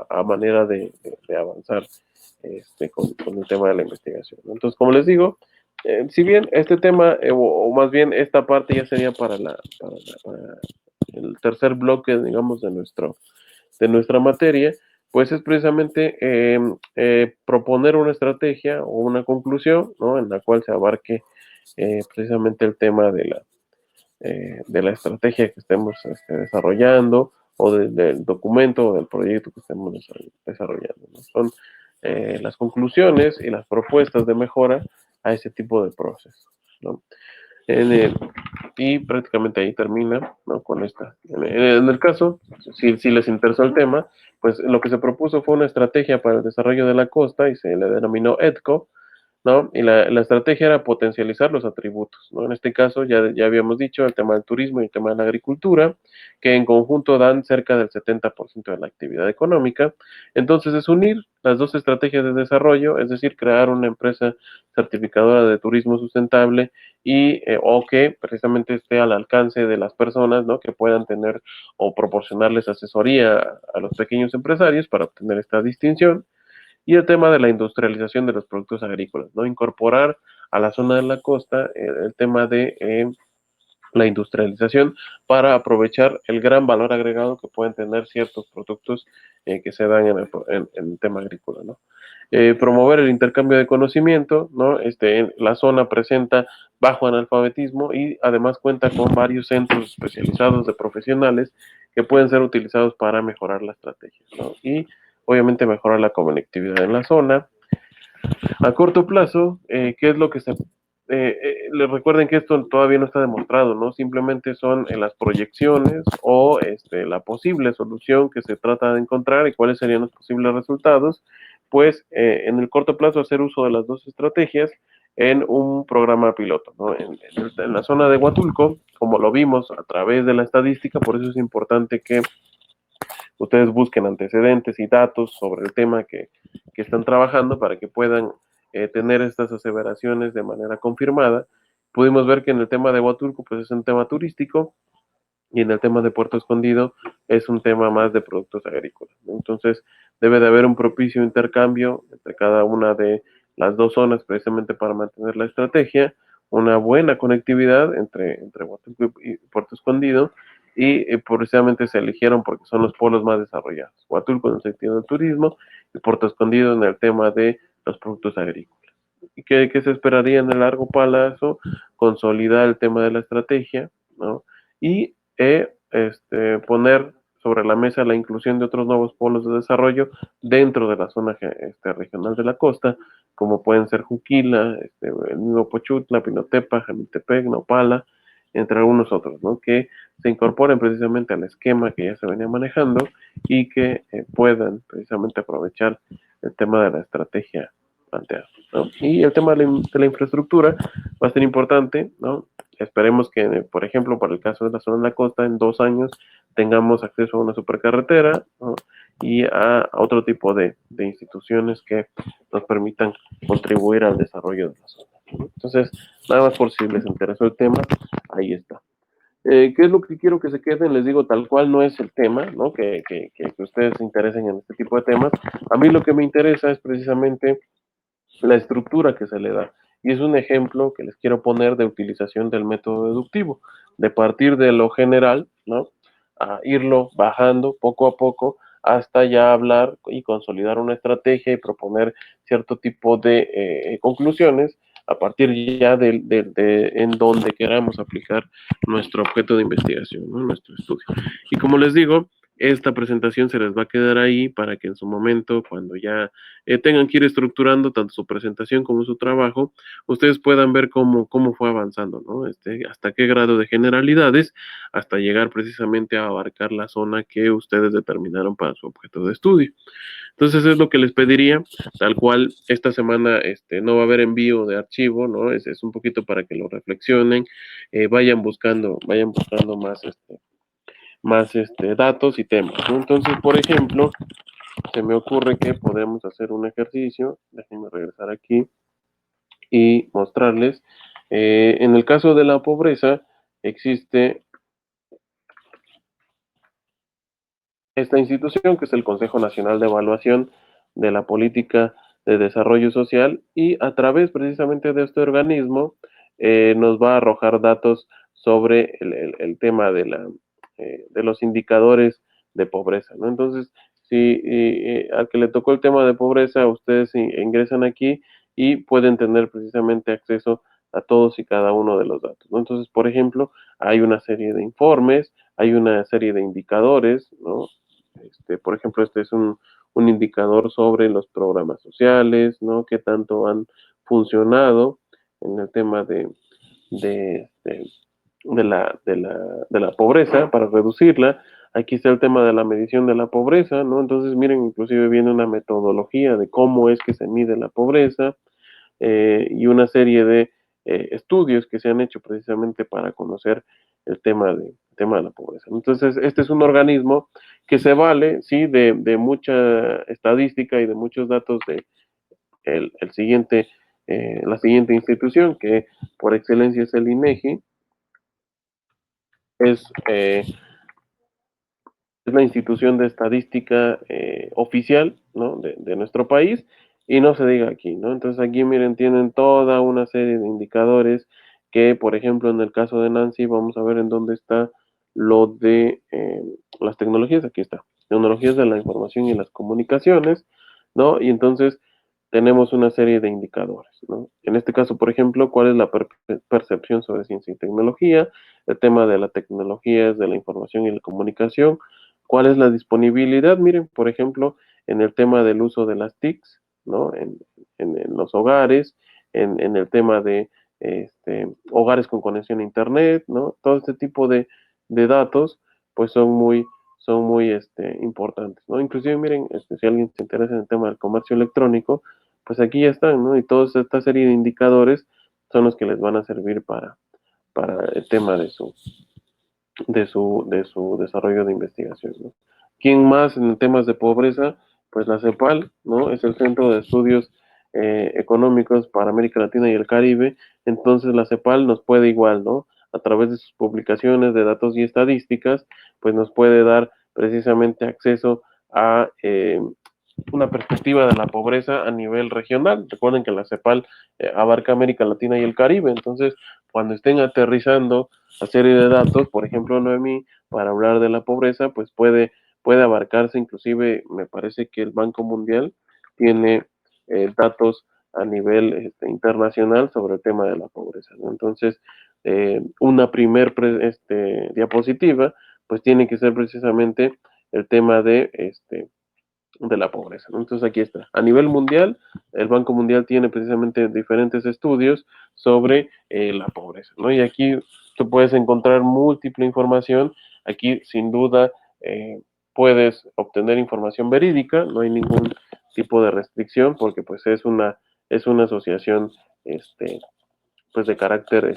a manera de avanzar con el tema de la investigación, ¿no? Entonces, como les digo, si bien este tema, o más bien esta parte ya sería para el tercer bloque, digamos, de nuestra materia, pues es precisamente proponer una estrategia o una conclusión, ¿no? En la cual se abarque precisamente el tema de la estrategia que estemos desarrollando o del documento o del proyecto que estemos desarrollando, ¿no? Son las conclusiones y las propuestas de mejora a ese tipo de procesos, ¿no? En el, y prácticamente ahí termina, ¿no? Con esta. En el caso, si les interesó el tema, pues lo que se propuso fue una estrategia para el desarrollo de la costa y se le denominó EDCO, ¿no? Y la estrategia era potencializar los atributos, ¿no? En este caso, ya habíamos dicho el tema del turismo y el tema de la agricultura, que en conjunto dan cerca del 70% de la actividad económica. Entonces, es unir las dos estrategias de desarrollo, es decir, crear una empresa certificadora de turismo sustentable o que precisamente esté al alcance de las personas, ¿no? Que puedan tener o proporcionarles asesoría a los pequeños empresarios para obtener esta distinción y el tema de la industrialización de los productos agrícolas, ¿no? Incorporar a la zona de la costa el tema de la industrialización para aprovechar el gran valor agregado que pueden tener ciertos productos que se dan en el tema agrícola, ¿no? promover el intercambio de conocimiento, ¿no? La zona presenta bajo analfabetismo y además cuenta con varios centros especializados de profesionales que pueden ser utilizados para mejorar la estrategia, ¿no? Y obviamente mejorar la conectividad en la zona. A corto plazo, ¿qué es lo que les recuerden que esto todavía no está demostrado, ¿no? Simplemente son las proyecciones o la posible solución que se trata de encontrar y cuáles serían los posibles resultados. Pues en el corto plazo hacer uso de las dos estrategias en un programa piloto, ¿no? En la zona de Huatulco, como lo vimos a través de la estadística, por eso es importante que ustedes busquen antecedentes y datos sobre el tema que están trabajando para que puedan tener estas aseveraciones de manera confirmada. Pudimos ver que en el tema de Huatulco pues es un tema turístico y en el tema de Puerto Escondido es un tema más de productos agrícolas, ¿no? Entonces debe de haber un propicio intercambio entre cada una de las dos zonas precisamente para mantener la estrategia, una buena conectividad entre Huatulco y Puerto Escondido y precisamente se eligieron porque son los polos más desarrollados. Huatulco en el sentido del turismo y Puerto Escondido en el tema de los productos agrícolas. ¿Y qué se esperaría en el largo plazo? Consolidar el tema de la estrategia, ¿no? Y poner sobre la mesa la inclusión de otros nuevos polos de desarrollo dentro de la zona regional de la costa, como pueden ser Juquila, el mismo Pochutla, Pinotepa, Jamiltepec, Nopala, entre algunos otros, ¿no? Que se incorporen precisamente al esquema que ya se venía manejando y que puedan precisamente aprovechar el tema de la estrategia planteada, ¿no? Y el tema de la infraestructura va a ser importante, ¿no? Esperemos que, por ejemplo, para el caso de la zona de la costa, en 2 años tengamos acceso a una supercarretera, ¿no? Y a otro tipo de instituciones que nos permitan contribuir al desarrollo de la zona, ¿no? Entonces, nada más por si les interesó el tema, ahí está. ¿Qué es lo que quiero que se queden? Les digo, tal cual no es el tema, ¿no? Que ustedes se interesen en este tipo de temas. A mí lo que me interesa es precisamente la estructura que se le da. Y es un ejemplo que les quiero poner de utilización del método deductivo, de partir de lo general, ¿no? A irlo bajando poco a poco hasta ya hablar y consolidar una estrategia y proponer cierto tipo de conclusiones a partir ya en donde queramos aplicar nuestro objeto de investigación, ¿no? Nuestro estudio. Y como les digo, esta presentación se les va a quedar ahí para que en su momento, cuando ya tengan que ir estructurando tanto su presentación como su trabajo, ustedes puedan ver cómo fue avanzando, ¿no? Hasta qué grado de generalidades, hasta llegar precisamente a abarcar la zona que ustedes determinaron para su objeto de estudio. Entonces es lo que les pediría, tal cual esta semana no va a haber envío de archivo, ¿no? Es un poquito para que lo reflexionen, vayan buscando más datos y temas, ¿no? Entonces, por ejemplo, se me ocurre que podemos hacer un ejercicio, déjenme regresar aquí y mostrarles. En el caso de la pobreza, existe esta institución que es el Consejo Nacional de Evaluación de la Política de Desarrollo Social y a través precisamente de este organismo nos va a arrojar datos sobre el tema de los indicadores de pobreza, ¿no? Entonces, si al que le tocó el tema de pobreza, ustedes ingresan aquí y pueden tener precisamente acceso a todos y cada uno de los datos, ¿no? Entonces, por ejemplo, hay una serie de informes, hay una serie de indicadores, ¿no? Por ejemplo, este es un indicador sobre los programas sociales, ¿no? Qué tanto han funcionado en el tema de, de, de la pobreza para reducirla. Aquí está el tema de la medición de la pobreza, ¿no? Entonces, miren, inclusive viene una metodología de cómo es que se mide la pobreza y una serie de estudios que se han hecho precisamente para conocer el tema de la pobreza. Entonces, este es un organismo que se vale, sí, de mucha estadística y de muchos datos de el siguiente, la siguiente institución, que por excelencia es el INEGI, es, eh, es la institución de estadística oficial, ¿no? de nuestro país, y no se diga aquí, ¿no? Entonces aquí, miren, tienen toda una serie de indicadores que, por ejemplo, en el caso de Nancy, vamos a ver en dónde está lo de las tecnologías, aquí está, tecnologías de la información y las comunicaciones, ¿no? Y entonces tenemos una serie de indicadores, ¿no? En este caso, por ejemplo, ¿cuál es la percepción sobre ciencia y tecnología? El tema de la tecnología es de la información y la comunicación. ¿Cuál es la disponibilidad? Miren, por ejemplo, en el tema del uso de las TICs, ¿no? En los hogares, en el tema de hogares con conexión a Internet, ¿no? Todo este tipo de datos, pues son muy importantes, ¿no? Inclusive, miren, si alguien se interesa en el tema del comercio electrónico, pues aquí ya están, ¿no? Y toda esta serie de indicadores son los que les van a servir para el tema de su desarrollo de investigación, ¿no? ¿Quién más en temas de pobreza? Pues la CEPAL, ¿no? Es el Centro de Estudios Económicos para América Latina y el Caribe. Entonces la CEPAL nos puede igual, ¿no? A través de sus publicaciones de datos y estadísticas, pues nos puede dar precisamente acceso a una perspectiva de la pobreza a nivel regional. Recuerden que la CEPAL abarca América Latina y el Caribe, entonces cuando estén aterrizando a serie de datos, por ejemplo, Noemí, para hablar de la pobreza, pues puede abarcarse, inclusive me parece que el Banco Mundial tiene datos a nivel internacional sobre el tema de la pobreza, ¿no? Entonces, una primer diapositiva, pues tiene que ser precisamente el tema de la pobreza, ¿no? Entonces aquí está. A nivel mundial, el Banco Mundial tiene precisamente diferentes estudios sobre la pobreza, ¿no? Y aquí tú puedes encontrar múltiple información. Aquí, sin duda, puedes obtener información verídica, no hay ningún tipo de restricción, porque pues es una asociación pues de carácter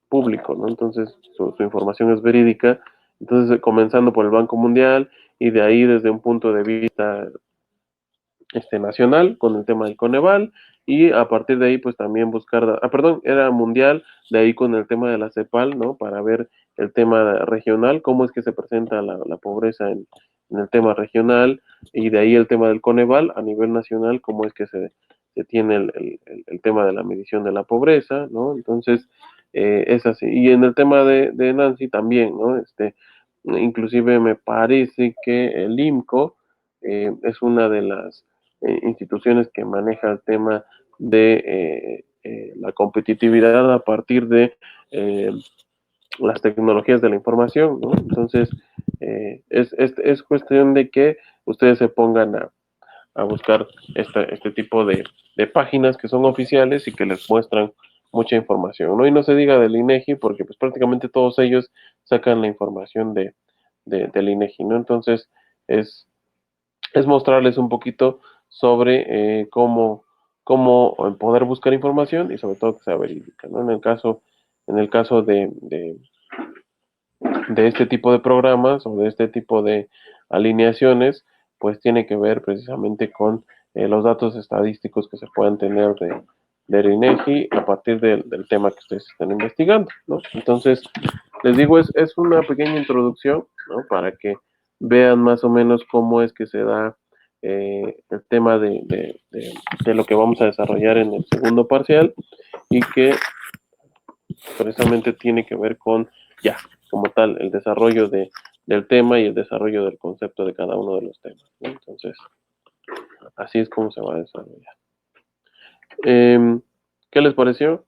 público, ¿no? Entonces su información es verídica. Entonces, comenzando por el Banco Mundial y de ahí desde un punto de vista nacional con el tema del Coneval y a partir de ahí pues también buscar, perdón, era mundial, de ahí con el tema de la CEPAL, ¿no? Para ver el tema regional, cómo es que se presenta la pobreza en el tema regional y de ahí el tema del Coneval a nivel nacional, cómo es que se tiene el tema de la medición de la pobreza, ¿no? Entonces, es así. Y en el tema de Nancy también, ¿no? Inclusive me parece que el IMCO es una de las instituciones que maneja el tema de la competitividad a partir de las tecnologías de la información, ¿no? Entonces, es cuestión de que ustedes se pongan a buscar este tipo de páginas que son oficiales y que les muestran mucha información, ¿no? Y no se diga del INEGI, porque pues prácticamente todos ellos sacan la información del INEGI, ¿no? Entonces, es, es mostrarles un poquito sobre cómo poder buscar información y sobre todo que sea verídica, ¿no? En el caso de este tipo de programas o de este tipo de alineaciones, pues tiene que ver precisamente con los datos estadísticos que se puedan tener del INEGI a partir del tema que ustedes están investigando, ¿no? Entonces, les digo, es una pequeña introducción, ¿no? Para que vean más o menos cómo es que se da el tema de lo que vamos a desarrollar en el segundo parcial y que precisamente tiene que ver con, ya, como tal, el desarrollo del tema y el desarrollo del concepto de cada uno de los temas, ¿no? Entonces, así es como se va a desarrollar. ¿Qué les pareció?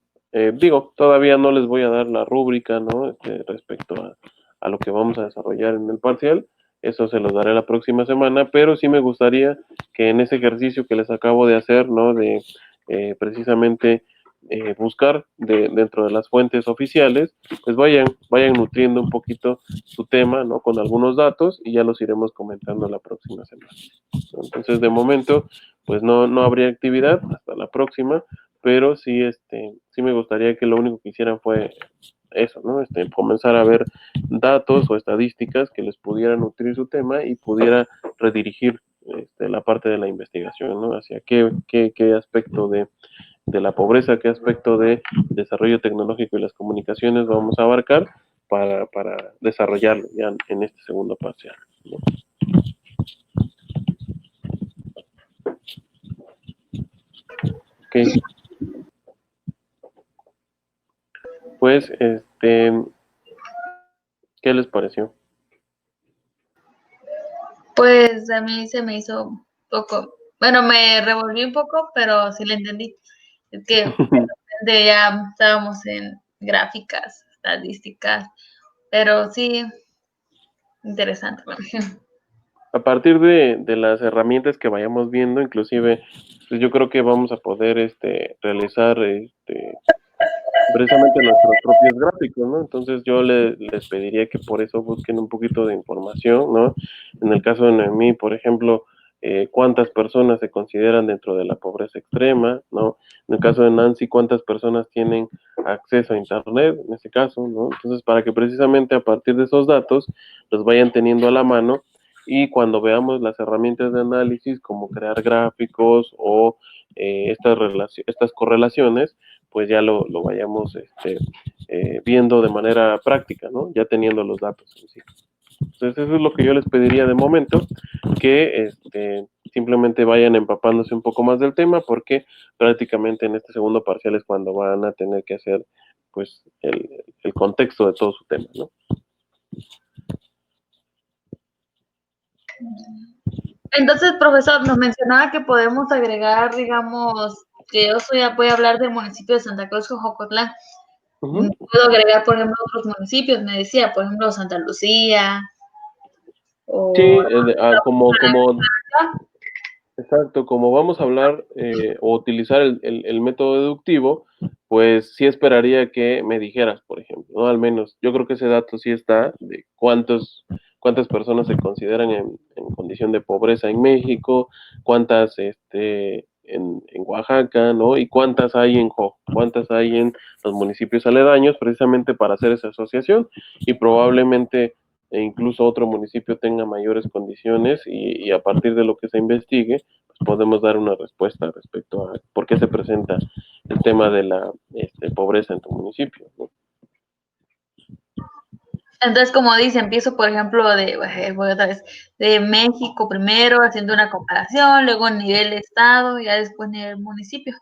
Digo, todavía no les voy a dar la rúbrica, ¿no? Respecto a lo que vamos a desarrollar en el parcial. Eso se los daré la próxima semana, pero sí me gustaría que en ese ejercicio que les acabo de hacer, ¿no? De precisamente buscar dentro de las fuentes oficiales, pues vayan nutriendo un poquito su tema, ¿no? Con algunos datos y ya los iremos comentando la próxima semana, ¿no? Entonces, de momento, pues no habría actividad hasta la próxima, pero sí me gustaría que lo único que hicieran fue eso, ¿no? Comenzar a ver datos o estadísticas que les pudieran nutrir su tema y pudiera redirigir la parte de la investigación, ¿no? Hacia qué aspecto de la pobreza, qué aspecto de desarrollo tecnológico y las comunicaciones vamos a abarcar para desarrollarlo ya en este segundo parcial, ¿no? Ok, pues, ¿qué les pareció? Pues a mí se me hizo un poco Bueno, me revolví un poco, pero sí le entendí. Es que de repente ya estábamos en gráficas, estadísticas, pero sí, interesante. A partir de las herramientas que vayamos viendo, inclusive, pues yo creo que vamos a poder realizar precisamente nuestros propios gráficos, ¿no? Entonces yo les pediría que por eso busquen un poquito de información, ¿no? En el caso de Noemí, por ejemplo, cuántas personas se consideran dentro de la pobreza extrema, ¿no? En el caso de Nancy, cuántas personas tienen acceso a Internet, en ese caso, ¿no? Entonces, para que precisamente a partir de esos datos los vayan teniendo a la mano y cuando veamos las herramientas de análisis como crear gráficos o estas correlaciones, pues ya lo vayamos viendo de manera práctica, ¿no? Ya teniendo los datos en sí. Entonces eso es lo que yo les pediría de momento, que simplemente vayan empapándose un poco más del tema, porque prácticamente en este segundo parcial es cuando van a tener que hacer pues el contexto de todo su tema, ¿no? Entonces, profesor, nos mencionaba que podemos agregar, digamos, que yo voy a hablar del municipio de Santa Cruz, Jocotlán. Uh-huh. Puedo agregar, por ejemplo, otros municipios, me decía, por ejemplo, Santa Lucía, Sí, o exacto, como vamos a hablar o utilizar el método deductivo, pues sí esperaría que me dijeras, por ejemplo, ¿no? Al menos, yo creo que ese dato sí está de cuántas personas se consideran en condición de pobreza en México, cuántas en Oaxaca, ¿no? Y cuántas hay cuántas hay en los municipios aledaños, precisamente para hacer esa asociación y probablemente incluso otro municipio tenga mayores condiciones y a partir de lo que se investigue, pues podemos dar una respuesta respecto a por qué se presenta el tema de la pobreza en tu municipio, ¿no? entonces, como dice, empiezo, por ejemplo, voy otra vez, de México primero, haciendo una comparación, luego nivel estado, ya después nivel municipio.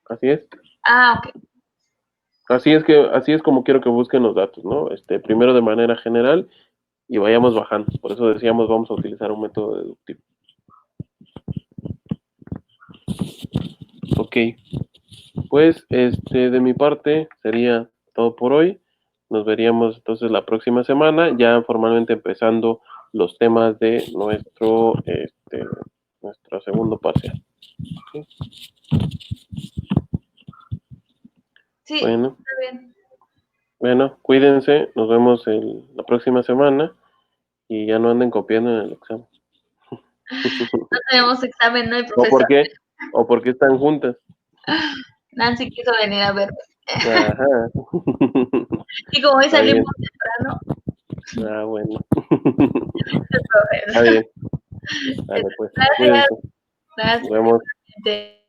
Así es. Ah, ok. Así es como quiero que busquen los datos, ¿no? Primero de manera general y vayamos bajando. Por eso decíamos vamos a utilizar un método deductivo. Ok. Pues de mi parte sería todo por hoy. Nos veríamos entonces la próxima semana, ya formalmente empezando los temas de nuestro segundo parcial. ¿Okay? Sí, Bueno, está bien. bueno, cuídense, nos vemos la próxima semana y ya no anden copiando en el examen. No tenemos examen, no hay ¿O profesor. por qué? ¿O por qué están juntas? Nancy quiso venir a verme. Ajá. Y como hoy Está bien. salimos temprano, Ah, bueno. el Está profesor. bien. Dale, pues, Gracias. cuídense. Nos Gracias. vemos. Igualmente.